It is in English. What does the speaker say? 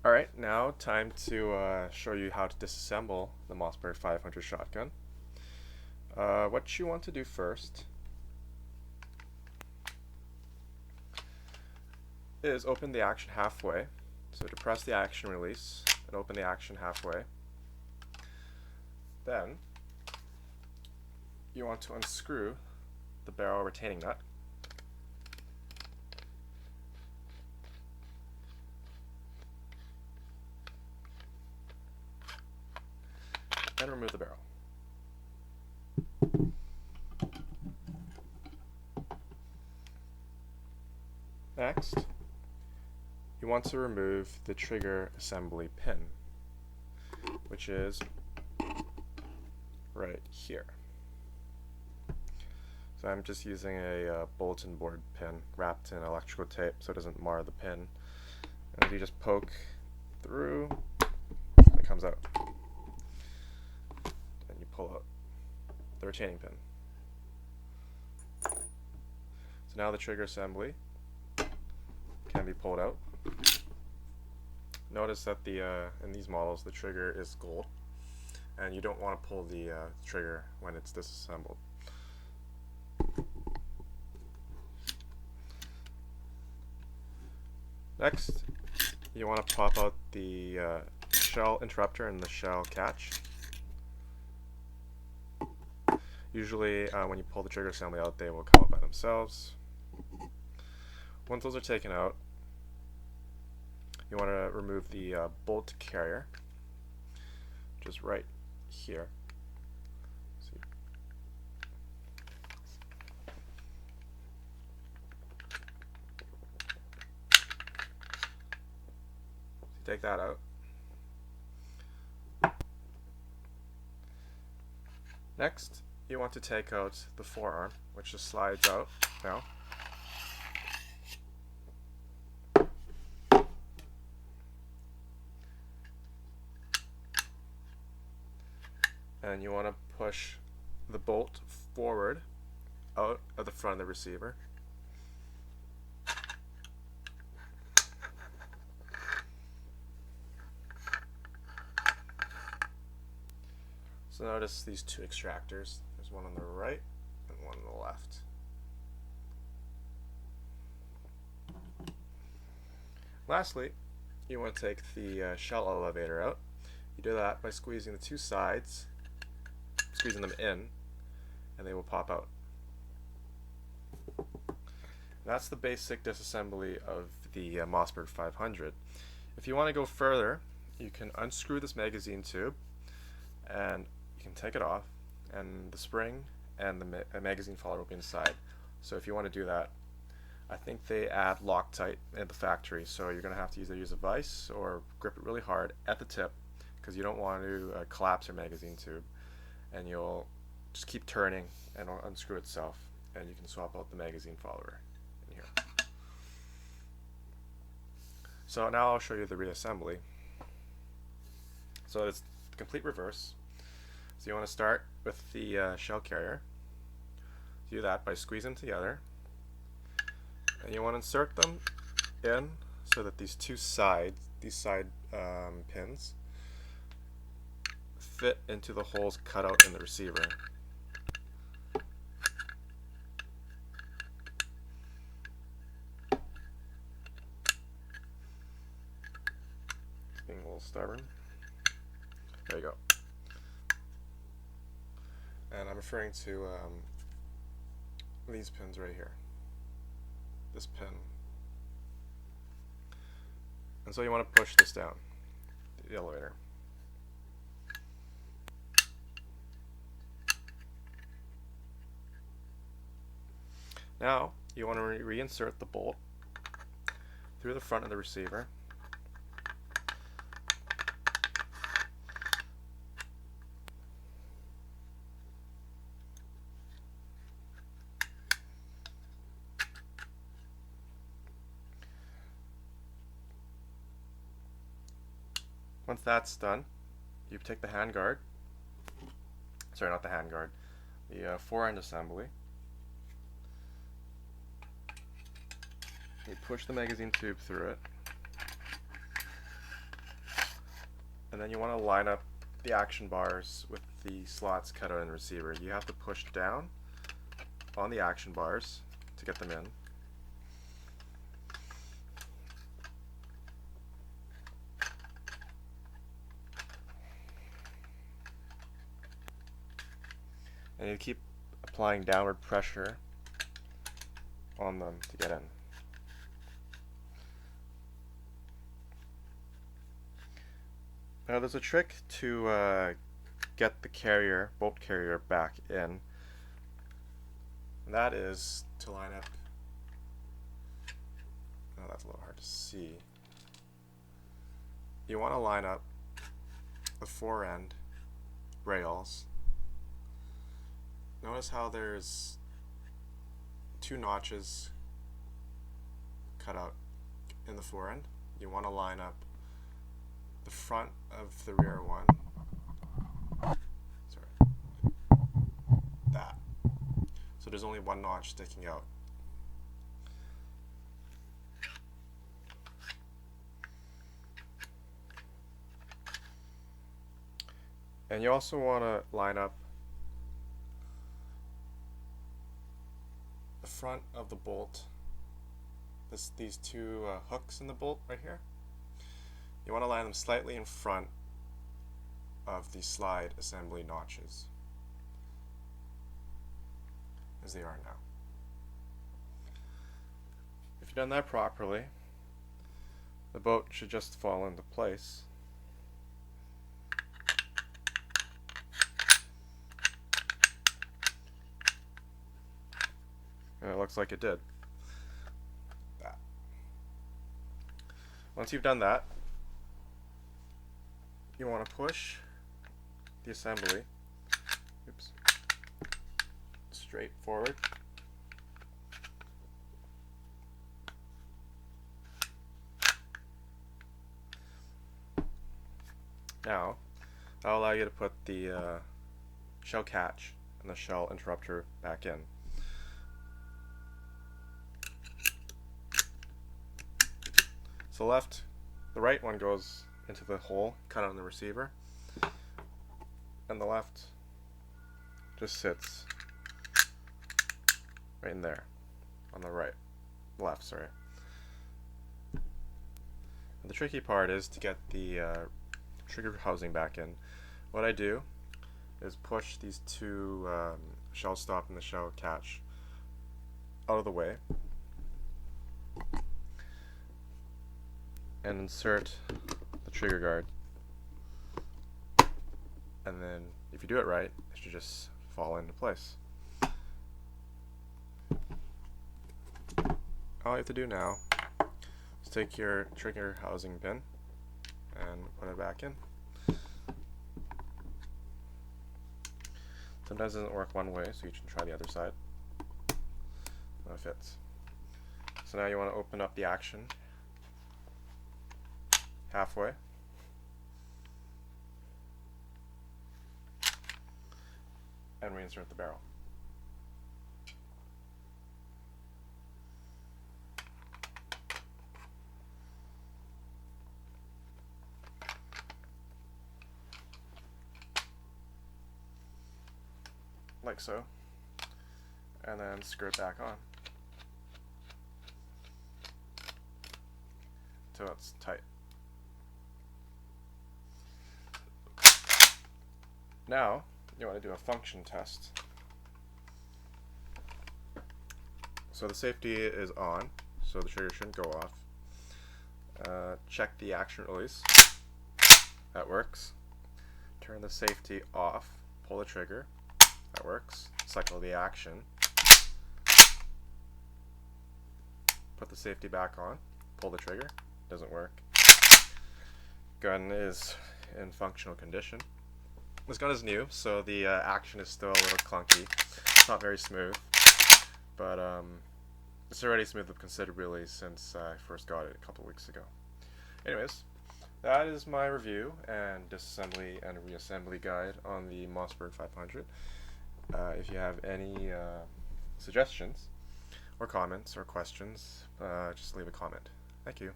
Alright, now time to show you how to disassemble the Mossberg 500 shotgun. What you want to do first is open the action halfway. So depress the action release and open the action halfway. Then you want to unscrew the barrel retaining nut. And remove the barrel. Next, you want to remove the trigger assembly pin, which is right here. So I'm just using a bulletin board pin wrapped in electrical tape so it doesn't mar the pin. And if you just poke through, it comes out. And you pull out the retaining pin. So now the trigger assembly can be pulled out. Notice that in these models the trigger is gold, and you don't want to pull the trigger when it's disassembled. Next, you want to pop out the shell interrupter and the shell catch. Usually when you pull the trigger assembly out, they will come out by themselves. Once those are taken out, you want to remove the bolt carrier, which is right here. See. Take that out. Next, you want to take out the forearm, which just slides out now. And you want to push the bolt forward out of the front of the receiver. So notice these two extractors. There's one on the right and one on the left. Lastly, you want to take the shell elevator out. You do that by squeezing the two sides, squeezing them in, and they will pop out. That's the basic disassembly of the Mossberg 500. If you want to go further, you can unscrew this magazine tube and you can take it off, and the spring and the magazine follower will be inside. So if you want to do that, I think they add Loctite at the factory, so you're going to have to either use a vise or grip it really hard at the tip, because you don't want to collapse your magazine tube, and you'll just keep turning and it'll unscrew itself, and you can swap out the magazine follower in here. So now I'll show you the reassembly. So it's the complete reverse. So you want to start with the shell carrier. Do that by squeezing them together, and you want to insert them in so that these side pins fit into the holes cut out in the receiver. It's being a little stubborn. There you go. And I'm referring to these pins right here. This pin. And so you want to push this down, the elevator. Now you want to reinsert the bolt through the front of the receiver. Once that's done, you take the handguard, sorry, not the handguard, the fore-end assembly. You push the magazine tube through it. and then you want to line up the action bars with the slots cut out in the receiver. You have to push down on the action bars to get them in. And you keep applying downward pressure on them to get in. Now there's a trick to get the bolt carrier back in, and that is to line up, oh, that's a little hard to see. You want to line up the fore end rails. Notice how there's two notches cut out in the fore end. You want to line up the front of the rear one. Sorry. That. So there's only one notch sticking out. And you also want to line up the front of the bolt, these two hooks in the bolt right here. You want to line them slightly in front of the slide assembly notches, as they are now. If you've done that properly, the boat should just fall into place. And it looks like it did. That. Once you've done that, you want to push the assembly, straight forward. Now, that'll allow you to put the shell catch and the shell interrupter back in. So the right one goes into the hole cut out in the receiver, and the left just sits right in there on the left. And the tricky part is to get the trigger housing back in. What I do is push these two shell stop and the shell catch out of the way and insert the trigger guard, and then if you do it right, it should just fall into place. All you have to do now is take your trigger housing pin and put it back in. Sometimes it doesn't work one way, so you should try the other side. It fits. So now you want to open up the action halfway. And reinsert the barrel. Like so. And then screw it back on until it's tight. Now, you want to do a function test. So the safety is on, so the trigger shouldn't go off. Check the action release. That works. Turn the safety off, pull the trigger. That works. Cycle the action. Put the safety back on, pull the trigger. Doesn't work. Gun is in functional condition. This gun is new, so the action is still a little clunky. It's not very smooth, but it's already smoothed up considerably since I first got it a couple weeks ago. Anyways, that is my review and disassembly and reassembly guide on the Mossberg 500. If you have any suggestions or comments or questions, just leave a comment. Thank you.